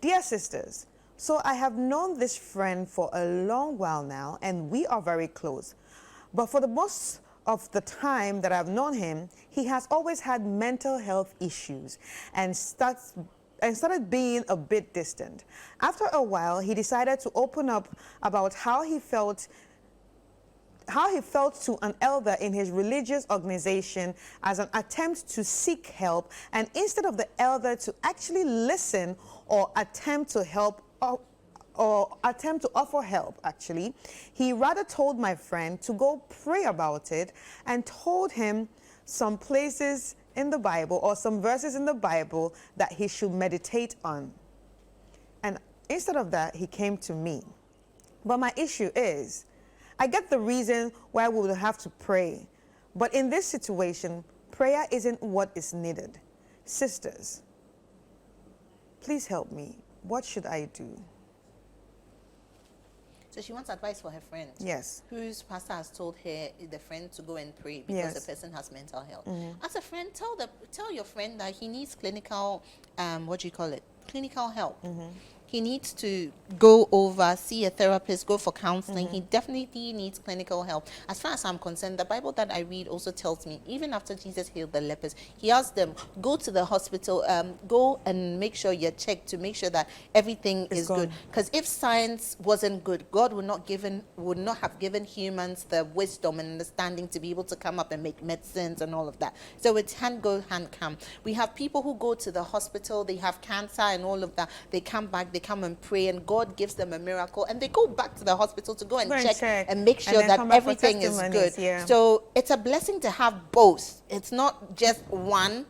Dear sisters, so I have known this friend for a long while now, and we are very close. But for the most of the time that I've known him, he has always had mental health issues and started being a bit distant. After a while, he decided to open up about how he felt to an elder in his religious organization as an attempt to seek help, and instead of the elder to actually listen or attempt to help or attempt to offer help, actually, he rather told my friend to go pray about it and told him some places in the Bible or some verses in the Bible that he should meditate on. And instead of that, he came to me. But my issue is, I get the reason why we would have to pray, but in this situation, prayer isn't what is needed. Sisters, please help me. What should I do? So she wants advice for her friend. Yes. Whose pastor has told her, the friend, to go and pray because the person has mental health. As a friend, tell your friend that he needs clinical, clinical help. He needs to go over, see a therapist, go for counseling. He definitely needs clinical help. As far as I'm concerned, the Bible that I read also tells me, even after Jesus healed the lepers, he asked them, go to the hospital, go and make sure you're checked to make sure that everything is good. Because if science wasn't good, God would not have given humans the wisdom and understanding to be able to come up and make medicines and all of that. So it hand go, hand come. We have people who go to the hospital, they have cancer and all of that. They come back, they come and pray, and God gives them a miracle, and they go back to the hospital to go and check and make sure that everything is good. Yeah. So it's a blessing to have both. It's not just one,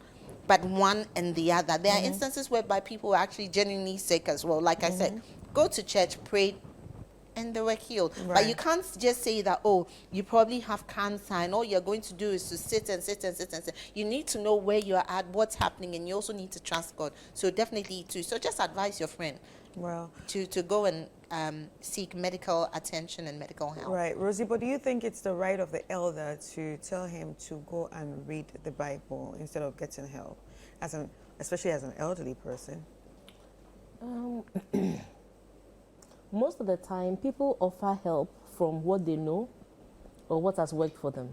but one and the other. There are instances whereby people are actually genuinely sick as well. Like I said, go to church, pray, and they were healed. Right. But you can't just say that, oh, you probably have cancer and all you're going to do is to sit and sit and sit and sit. You need to know where you're at, what's happening, and you also need to trust God. So definitely so just advise your friend to go and seek medical attention and medical help. Right. Rosie, but do you think it's the right of the elder to tell him to go and read the Bible instead of getting help, especially as an elderly person? Most of the time, people offer help from what they know or what has worked for them.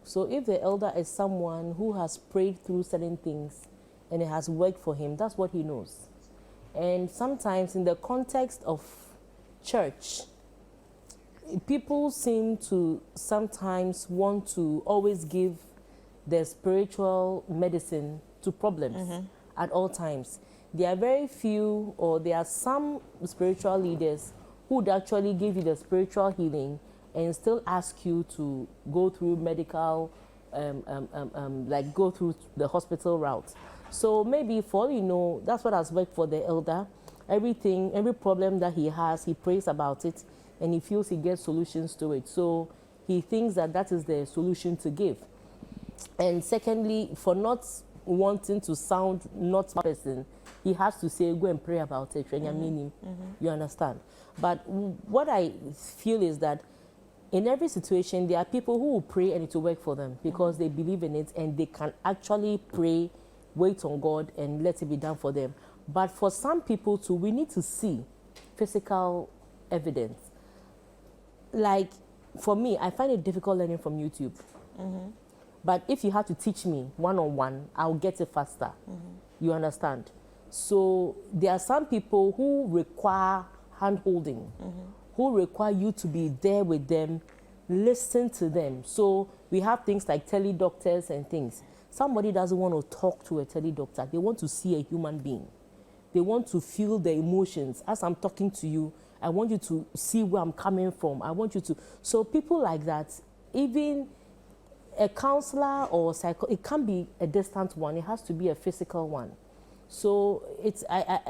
So if the elder is someone who has prayed through certain things and it has worked for him, that's what he knows. And sometimes in the context of church, people seem to sometimes want to always give their spiritual medicine to problems at all times. There are very few, or there are some spiritual leaders who would actually give you the spiritual healing and still ask you to go through medical, like go through the hospital route. So maybe for all you know, that's what has worked for the elder. Every problem that he has, he prays about it and he feels he gets solutions to it. So he thinks that that is the solution to give. And secondly, for not wanting to sound not person, he has to say, go and pray about it. You understand? But what I feel is that in every situation, there are people who will pray and it will work for them because they believe in it and they can actually pray, wait on God, and let it be done for them. But for some people too, we need to see physical evidence. Like for me, I find it difficult learning from YouTube. But if you have to teach me one-on-one, I'll get it faster. You understand? So there are some people who require hand-holding, who require you to be there with them, listen to them. So we have things like tele-doctors and things. Somebody doesn't want to talk to a tele-doctor. They want to see a human being. They want to feel the emotions. As I'm talking to you, I want you to see where I'm coming from. I want you to... So people like that, even a counselor or it can't be a distant one. It has to be a physical one. So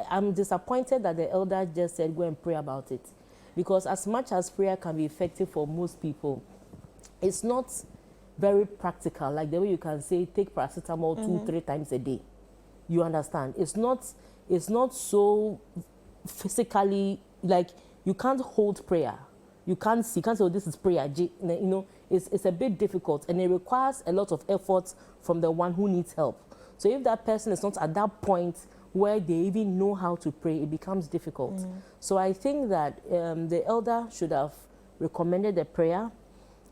I'm disappointed that the elder just said, go and pray about it. Because as much as prayer can be effective for most people, it's not very practical. Like the way you can say, take paracetamol 2-3 times a day. You understand? It's not so physically, like you can't hold prayer. You can't say, oh, this is prayer. You know, it's a bit difficult and it requires a lot of effort from the one who needs help. So if that person is not at that point where they even know how to pray, it becomes difficult. So I think that the elder should have recommended the prayer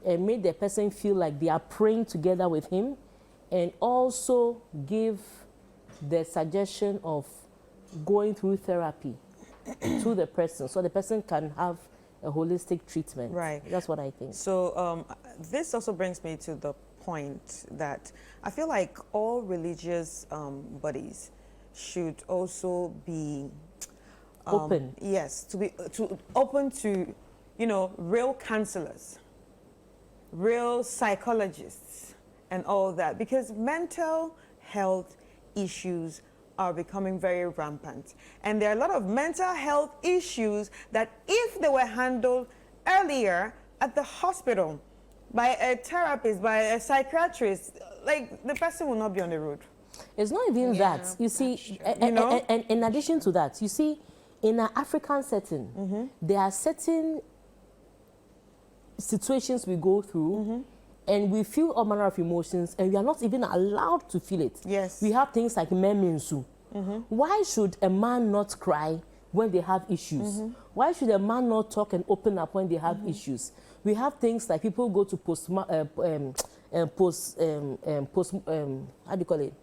and made the person feel like they are praying together with him, and also give the suggestion of going through therapy to the person so the person can have a holistic treatment. Right. That's what I think. So this also brings me to the point that I feel like all religious bodies should also be Open. Yes, to open to, you know, real counselors, real psychologists, and all that, because mental health issues are becoming very rampant, and there are a lot of mental health issues that, if they were handled earlier at the hospital by a therapist, by a psychiatrist, like, the person will not be on the road. It's not even that. You see, and in addition to that, you see, in an African setting, there are certain situations we go through, and we feel all manner of emotions, and we are not even allowed to feel it. Yes. We have things like memensu. Why should a man not cry when they have issues? Why should a man not talk and open up when they have issues? We have things like people go to how do you call it?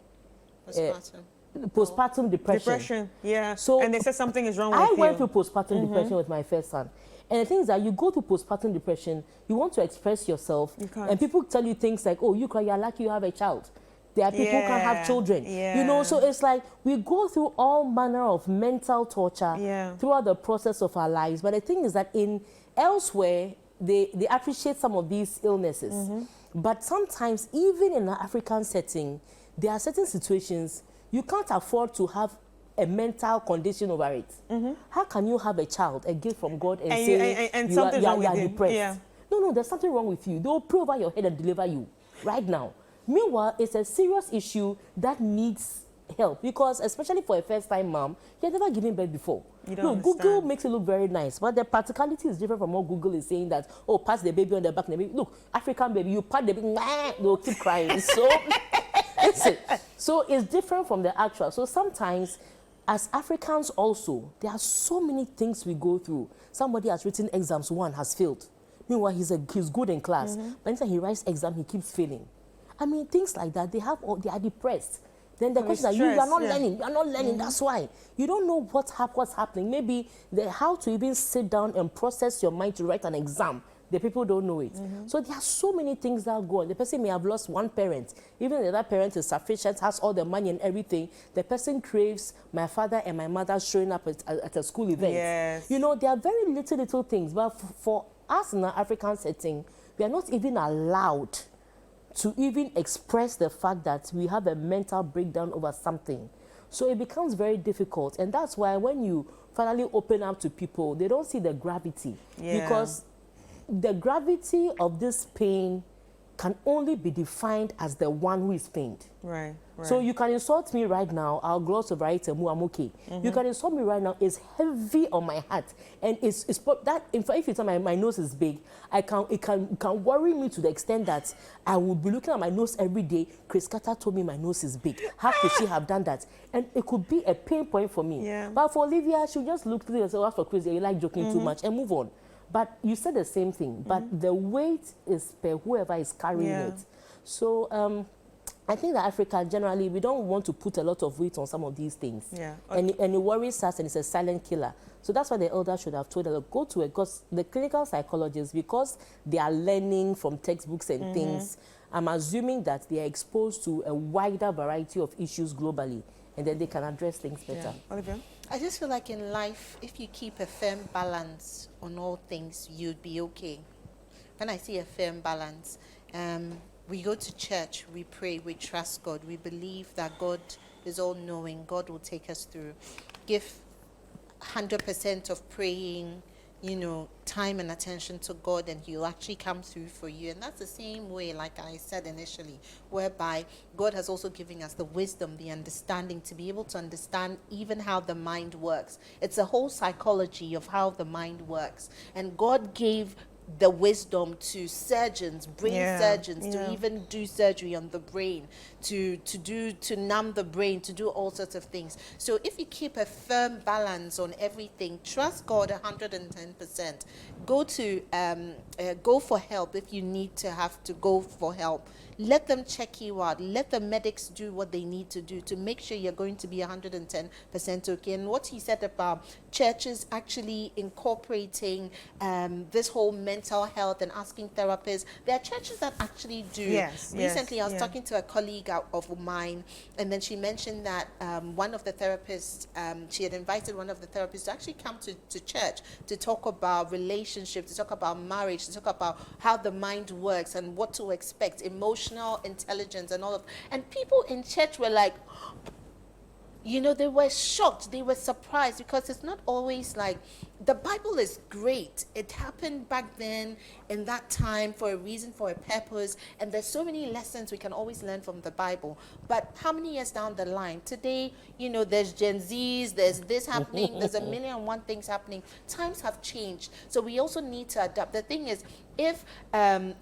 Postpartum depression. Yeah. So, and they said something is wrong with I you. went through postpartum depression with my first son. And the thing is that you go to postpartum depression, you want to express yourself, You can't. and people tell you things like, oh, you cry, you're lucky you have a child. There are people who can't have children. You know, so it's like we go through all manner of mental torture throughout the process of our lives. But the thing is that in elsewhere, they appreciate some of these illnesses. But sometimes, even in an African setting, there are certain situations you can't afford to have a mental condition over it. How can you have a child, a gift from God, and say you are depressed? Yeah. No, there's something wrong with you. They'll pray over your head and deliver you right now. Meanwhile, it's a serious issue that needs help, because especially for a first-time mom, you've never given birth before. Google makes it look very nice, but the practicality is different from what Google is saying, that, oh, pass the baby on the back. And the baby, look, African baby, you pat the baby, they'll keep crying. So, listen, so it's different from the actual. So sometimes, as Africans also, there are so many things we go through. Somebody has written exams, one has failed. Meanwhile, he's good in class. But anytime he writes exam, he keeps failing. I mean, things like that, they are depressed. Then the question is, you are not learning, that's why. You don't know what's happening. Maybe how to even sit down and process your mind to write an exam. The people don't know it. So there are so many things that go on. The person may have lost one parent. Even if that parent is sufficient, has all the money and everything, the person craves my father and my mother showing up at a school event. Yes. You know, there are very little things. But for us in an African setting, we are not even allowed to even express the fact that we have a mental breakdown over something. So it becomes very difficult. And that's why when you finally open up to people, they don't see the gravity. Because the gravity of this pain can only be defined as the one who is pained. Right. So you can insult me right now, I'll gloss over it and I'm okay. You can insult me right now, it's heavy on my heart. And it's that, in fact, if you tell my nose is big, it can worry me to the extent that I would be looking at my nose every day. Chris Carter told me my nose is big. How could she have done that? And it could be a pain point for me. But for Olivia, she'll just look through and say, oh, for Chris, you like joking too much, and move on. But you said the same thing, but the weight is per whoever is carrying it. So I think that Africa, generally, we don't want to put a lot of weight on some of these things. And it worries us, and it's a silent killer. So that's why the elder should have told her, go to it, because the clinical psychologists, because they are learning from textbooks and things, I'm assuming that they are exposed to a wider variety of issues globally, and then they can address things better. Olivia? I just feel like in life, if you keep a firm balance on all things, you'd be okay. When I see a firm balance, we go to church, we pray, we trust God, we believe that God is all-knowing, God will take us through. Give 100% of praying, time and attention to God, and He'll actually come through for you. And that's the same way, like I said initially, whereby God has also given us the wisdom, the understanding to be able to understand even how the mind works. It's a whole psychology of how the mind works. And God gave the wisdom to surgeons, brain surgeons, to yeah. even do surgery on the brain, to numb the brain, to do all sorts of things. So if you keep a firm balance on everything, trust God 110%. Go for help if you need to have to go for help. Let them check you out. Let the medics do what they need to do to make sure you're going to be 110% okay. And what he said about churches actually incorporating this whole mental health and asking therapists, there are churches that actually do. Yes, Recently, I was yeah. talking to a colleague of mine, and then she mentioned that one of the therapists, she had invited one of the therapists to actually come to church to talk about relationships, to talk about marriage, to talk about how the mind works and what to expect, emotional intelligence and all of. And people in church were like, you know, they were shocked, they were surprised, because it's not always like, the Bible is great. It happened back then in that time for a reason, for a purpose, and there's so many lessons we can always learn from the Bible. But how many years down the line? Today, you know, there's Gen Zs, there's this happening, there's a million and one things happening. Times have changed, so we also need to adapt. The thing is, if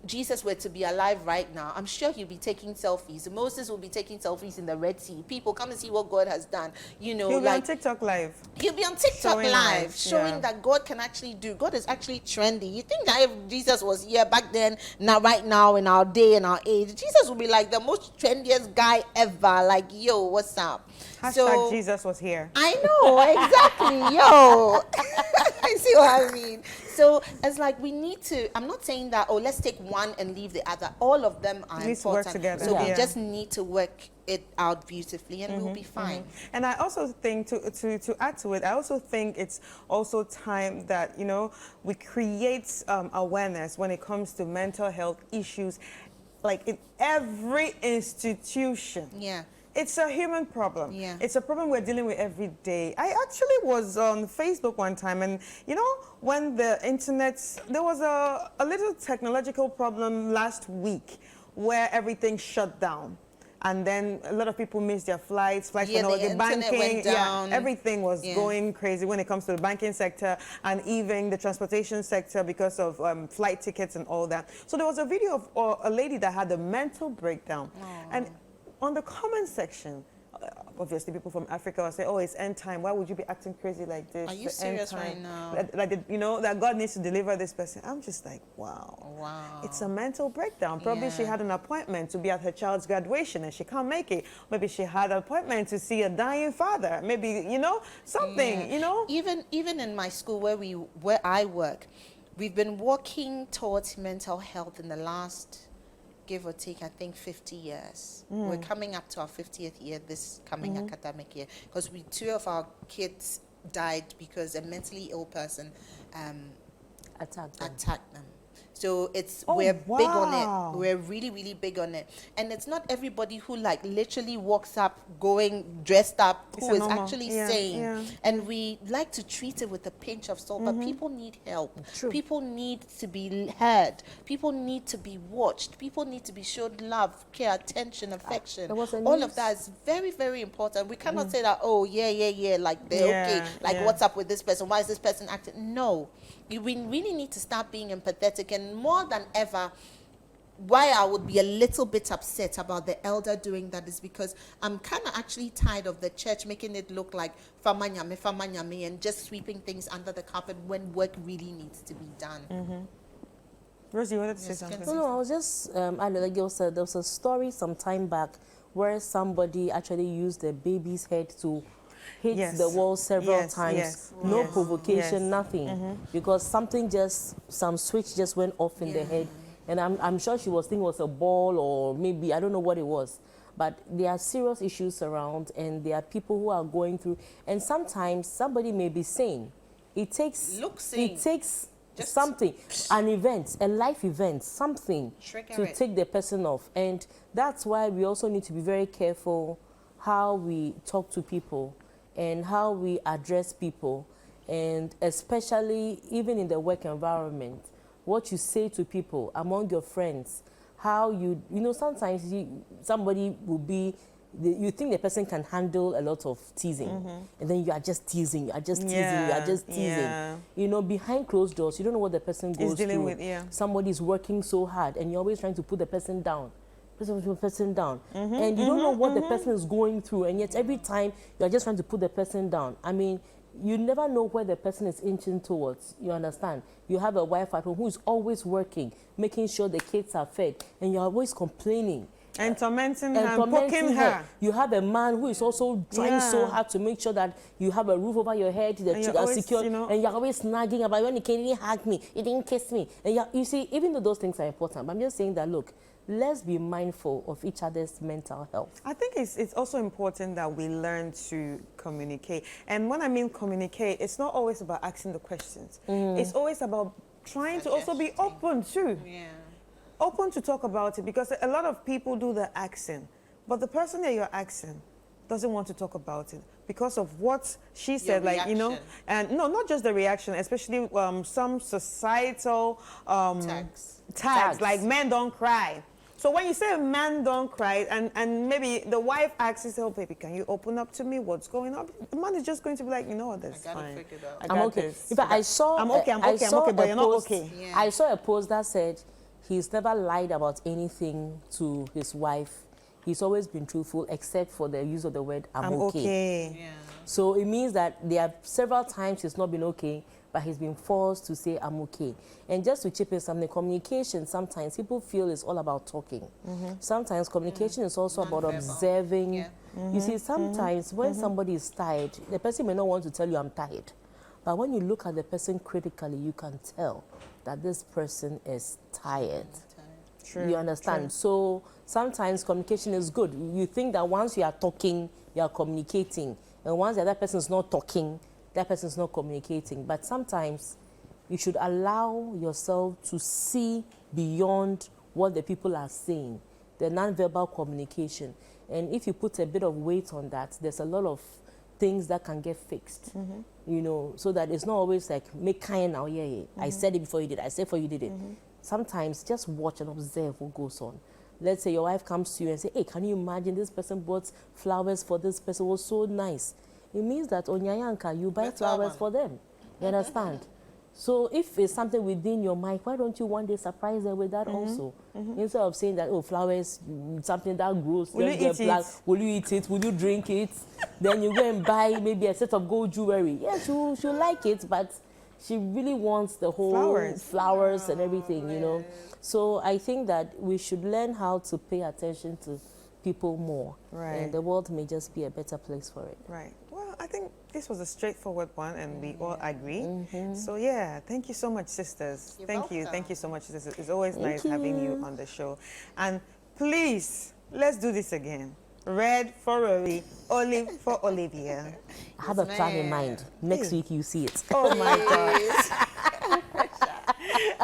Jesus were to be alive right now, I'm sure he'll be taking selfies. Moses will be taking selfies in the Red Sea. People, come and see what God has done. You know, He'll be like on TikTok live. he'll be on TikTok Showing live, life, showing yeah. that God can actually do. God is actually trendy. You think that if Jesus was here back then, now right now in our day and our age, Jesus would be like the most trendiest guy ever. Like, yo, what's up? Hashtag Jesus was here. I know, exactly, yo. I see what I mean. So it's like we need to, I'm not saying that, oh, let's take one and leave the other. All of them are Needs to work important. together. So we Yeah. just need to work it out beautifully, and we'll be fine. And I also think, to add to it, I also think it's also time that, you know, we create awareness when it comes to mental health issues, like in every institution. Yeah. It's a human problem. Yeah. It's a problem we're dealing with every day. I actually was on Facebook one time, and you know, when the internet, there was a little technological problem last week where everything shut down. And then a lot of people missed their flights Yeah, were the not internet banking, went down. everything was Yeah. going crazy when it comes to the banking sector and even the transportation sector because of flight tickets and all that. So there was a video of a lady that had a mental breakdown. And on the comment section, obviously people from Africa will say, oh, it's end time. Why would you be acting crazy like this? Are you The end serious time. right now? You know, that God needs to deliver this person. I'm just like, wow. Wow. It's a mental breakdown. Probably she Yeah. had an appointment to be at her child's graduation and she can't make it. Maybe she had an appointment to see a dying father. Maybe, you know, something, Yeah. you know. Even in my school where I work, we've been working towards mental health in the last, give or take, I think 50 years. We're coming up to our 50th year this coming academic year, because two of our kids died because a mentally ill person Attack them. attacked them. So it's Oh, we're big on wow. it. We're really, really big on it. And it's not everybody who like literally walks up going dressed up It's who a is normal- actually yeah, sane. yeah. And we like to treat it with a pinch of salt, but people need help. True. People need to be heard. People need to be watched. People need to be showed love, care, attention, affection. There was a All news- of that is very, very important. We cannot say that, oh, yeah, like they're Yeah, okay. Like, yeah. what's up with this person? Why is this person acting? No. We really need to start being empathetic, and more than ever, why I would be a little bit upset about the elder doing that is because I'm kind of actually tired of the church making it look like fama nyame, and just sweeping things under the carpet when work really needs to be done. Rosie, you wanted to say Yes, something? can- No, I was just, I know, like there was a story some time back where somebody actually used the baby's head to hit Yes. the wall several Yes, times. yes, No yes, provocation, yes. nothing. Because some switch just went off in the head. And I'm sure she was thinking it was a ball, or maybe, I don't know what it was. But there are serious issues around, and there are people who are going through, and sometimes somebody may be sane. It takes Just something, an event, a life event, something Trigger to it. take the person off. And that's why we also need to be very careful how we talk to people and how we address people, and especially even in the work environment, what you say to people among your friends, how you know, sometimes somebody will be you think the person can handle a lot of teasing, and then you are just teasing, you are just teasing, you are just teasing. Yeah. You know, behind closed doors, you don't know what the person goes dealing through. with, yeah. Somebody is working so hard, and you're always trying to put the person down. And you don't know what the person is going through, and yet every time you're just trying to put the person down. I mean, you never know where the person is inching towards. You understand? You have a wife at home who is always working, making sure the kids are fed, and you're always complaining. And tormenting her, poking her. You have a man who is also trying so hard to make sure that you have a roof over your head, the children are secure, and you're always nagging about when you didn't hug me, you didn't kiss me. And you see, even though those things are important, but I'm just saying that, look, let's be mindful of each other's mental health. I think it's also important that we learn to communicate. And when I mean communicate, it's not always about asking the questions. It's always about trying to also be open too. Yeah. Open to talk about it, because a lot of people do the asking, but the person that you're asking doesn't want to talk about it because of what she said, like, you know, and no, not just the reaction, especially some societal tags like men don't cry. So when you say men don't cry, and maybe the wife asks, oh baby, can you open up to me? What's going on? The man is just going to be like, you know what, that's fine. I'm okay. In fact, I saw. I'm okay, but you're not okay. Yeah. I saw a post that said he's never lied about anything to his wife. He's always been truthful, except for the use of the word I'm okay. Yeah. So it means that there are several times he's not been okay, but he's been forced to say I'm okay. And just to chip in something, communication, sometimes people feel it's all about talking. Sometimes communication is also about observing. Yeah. You see, sometimes when somebody is tired, the person may not want to tell you I'm tired. But when you look at the person critically, you can tell that this person is tired. True, you understand? true. So sometimes communication is good. You think that once you are talking, you are communicating. And once the other person is not talking, that person is not communicating. But sometimes you should allow yourself to see beyond what the people are saying, the non-verbal communication. And if you put a bit of weight on that, there's a lot of things that can get fixed, you know, so that it's not always like, make kind now, I said it before you did, I said before you did it. Sometimes just watch and observe what goes on. Let's say your wife comes to you and say, hey, can you imagine this person bought flowers for this person, it was so nice. It means that on Nyanyanka, you buy flowers for them. You understand? So if it's something within your mind, why don't you one day surprise them with that also? Instead of saying that, oh, flowers, something that grows, will you eat it? Will you eat it? Will you drink it? Then you go and buy maybe a set of gold jewelry. Yeah, she'll like it, but she really wants the whole flowers and everything, you know. So I think that we should learn how to pay attention to people more. Right. And the world may just be a better place for it. Right. Well, I think this was a straightforward one, and we all agree. So yeah, thank you so much, sisters. Thank you so much, sisters. It's always nice having you on the show. And please, let's do this again. Red for Rory, olive for Olivia. I have a plan in mind. Next week you see it. Oh my God.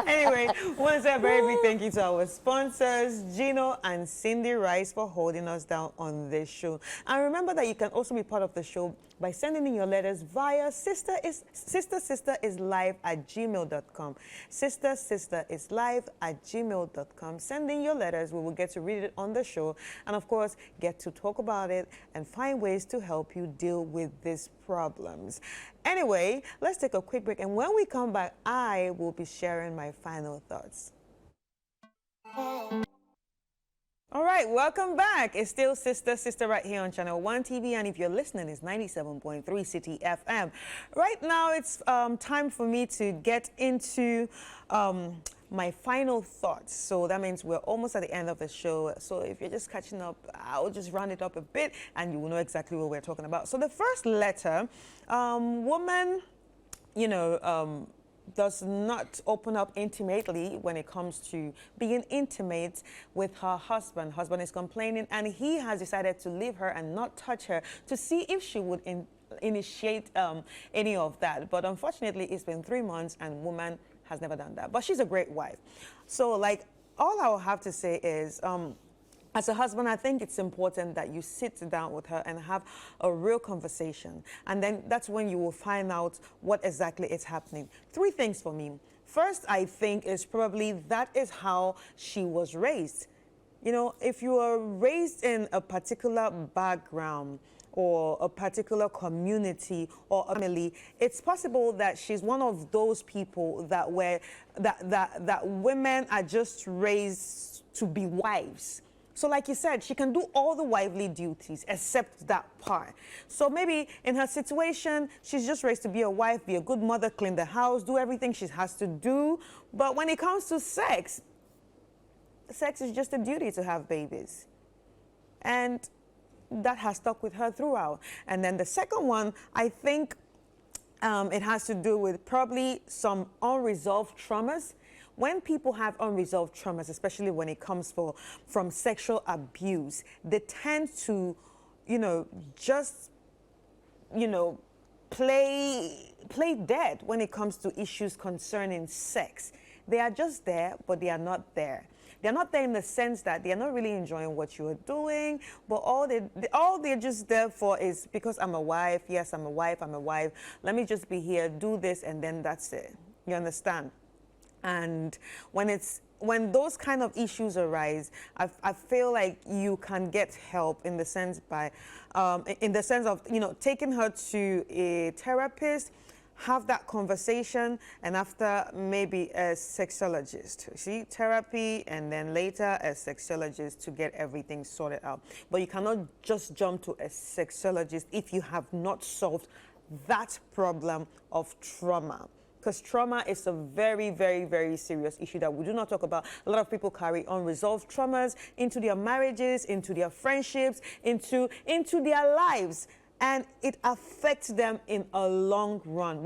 Anyway, once a very big thank you to our sponsors, Gino and Cindy Rice, for holding us down on this show. And remember that you can also be part of the show by sending in your letters via sisterislive@gmail.com. sisterislive@gmail.com. Send in your letters. We will get to read it on the show, and of course get to talk about it and find ways to help you deal with these problems. Anyway, let's take a quick break, and when we come back, I will be sharing my final thoughts. All right, welcome back. It's still Sister right here on Channel 1 TV, and if you're listening, it's 97.3 City FM. Right now, it's time for me to get into my final thoughts. So that means we're almost at the end of the show. So if you're just catching up, I'll just round it up a bit, and you will know exactly what we're talking about. So the first letter, woman, you know, does not open up intimately when it comes to being intimate with her husband. Husband is complaining, and he has decided to leave her and not touch her to see if she would initiate any of that. But unfortunately, it's been 3 months, and woman has never done that. But she's a great wife. So, like, all I will have to say is, as a husband, I think it's important that you sit down with her and have a real conversation. And then that's when you will find out what exactly is happening. 3 things for me. First, I think is probably that is how she was raised. You know, if you are raised in a particular background or a particular community or family, it's possible that she's one of those people that women are just raised to be wives. So like you said, she can do all the wifely duties except that part. So maybe in her situation, she's just raised to be a wife, be a good mother, clean the house, do everything she has to do. But when it comes to sex is just a duty to have babies. And that has stuck with her throughout. And then the second one, I think it has to do with probably some unresolved traumas. When people have unresolved traumas, especially when it comes from sexual abuse, they tend to, just, play dead when it comes to issues concerning sex. They are just there, but they are not there. They're not there in the sense that they're not really enjoying what you are doing, but all they're just there for is because I'm a wife. Yes, I'm a wife. Let me just be here, do this, and then that's it. You understand? And when those kind of issues arise, I feel like you can get help in the sense of taking her to a therapist, have that conversation, and after maybe a sexologist. See, therapy, and then later a sexologist to get everything sorted out. But you cannot just jump to a sexologist if you have not solved that problem of trauma. Because trauma is a very, very, very serious issue that we do not talk about. A lot of people carry unresolved traumas into their marriages, into their friendships, into their lives. And it affects them in a long run.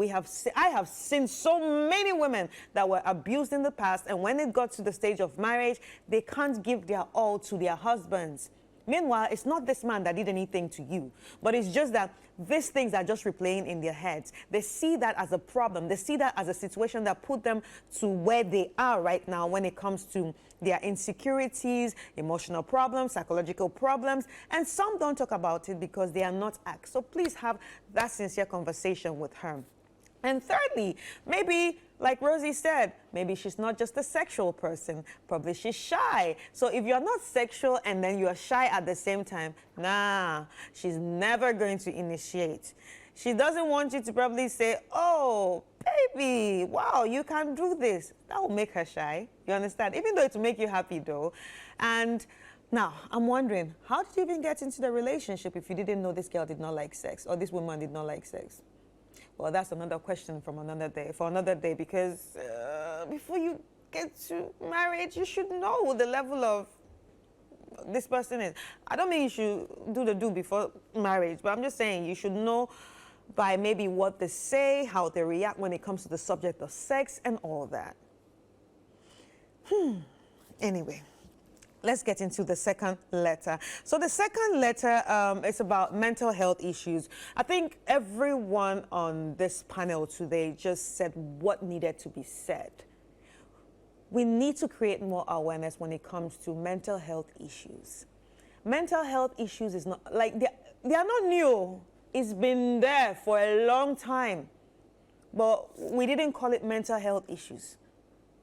I have seen so many women that were abused in the past, and when it got to the stage of marriage, they can't give their all to their husbands. Meanwhile, it's not this man that did anything to you, but it's just that these things are just replaying in their heads. They see that as a problem. They see that as a situation that put them to where they are right now when it comes to their insecurities, emotional problems, psychological problems, and some don't talk about it because they are not asked. So please have that sincere conversation with her. And thirdly, maybe, like Rosie said, maybe she's not just a sexual person. Probably she's shy. So if you're not sexual and then you're shy at the same time, nah, she's never going to initiate. She doesn't want you to probably say, oh, baby, wow, you can do this. That will make her shy. You understand? Even though it will make you happy, though. And now, I'm wondering, how did you even get into the relationship if you didn't know this girl did not like sex or this woman did not like sex? Well, that's another question for another day, because before you get to marriage, you should know the level of this person is. I don't mean you should do before marriage, but I'm just saying you should know by maybe what they say, how they react when it comes to the subject of sex and all that. Anyway. Let's get into the second letter. So the second letter is about mental health issues. I think everyone on this panel today just said what needed to be said. We need to create more awareness when it comes to mental health issues. Mental health issues is not, like, they are not new. It's been there for a long time. But we didn't call it mental health issues.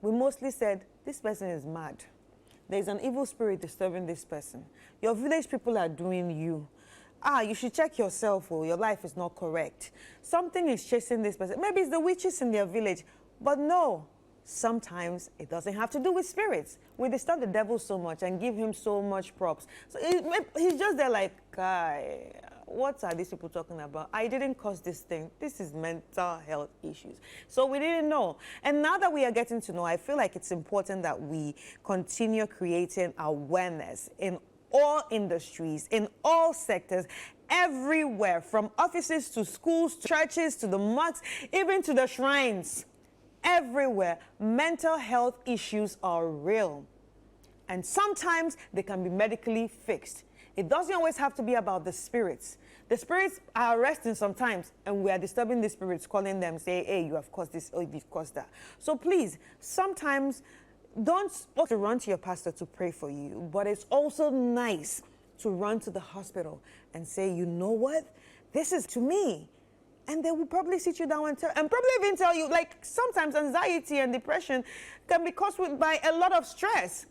We mostly said, this person is mad. There's an evil spirit disturbing this person. Your village people are doing you. You should check yourself, or your life is not correct. Something is chasing this person. Maybe it's the witches in their village. But no, sometimes it doesn't have to do with spirits. We disturb the devil so much and give him so much props. So he's just there like, guy, what are these people talking about? I didn't cause this thing. This is mental health issues. So we didn't know. And now that we are getting to know, I feel like it's important that we continue creating awareness in all industries, in all sectors, everywhere, from offices to schools, to churches, to the mosques, even to the shrines. Everywhere, mental health issues are real. And sometimes they can be medically fixed. It doesn't always have to be about the spirits. The spirits are arresting sometimes, and we are disturbing the spirits, calling them, say, hey, you have caused this, or you've caused that. So please, sometimes don't to run to your pastor to pray for you, but it's also nice to run to the hospital and say, you know what? This is to me. And they will probably sit you down and probably even tell you, like, sometimes anxiety and depression can be caused by a lot of stress.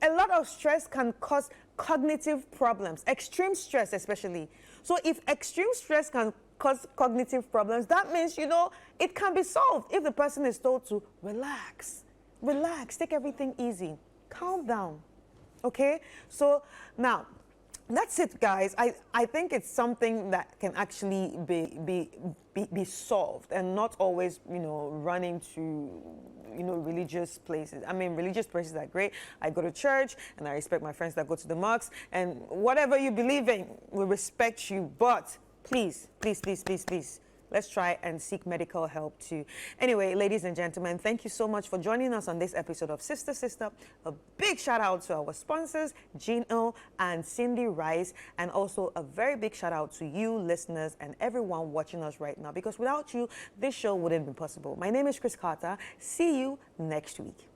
a lot of stress can cause cognitive problems, extreme stress especially. So if extreme stress can cause cognitive problems, that means, you know, it can be solved if the person is told to relax, relax, take everything easy, calm down, okay? So now, that's it, guys. I think it's something that can actually be solved and not always, you know, running to, you know, religious places. I mean, religious places are great. I go to church and I respect my friends that go to the mosques, and whatever you believe in, we respect you. But please, please, please, please, please, let's try and seek medical help too. Anyway, ladies and gentlemen, thank you so much for joining us on this episode of Sister Sister. A big shout out to our sponsors, Gino and Cindy Rice, and also a very big shout out to you listeners and everyone watching us right now, because without you, this show wouldn't be possible. My name is Chris Carter. See you next week.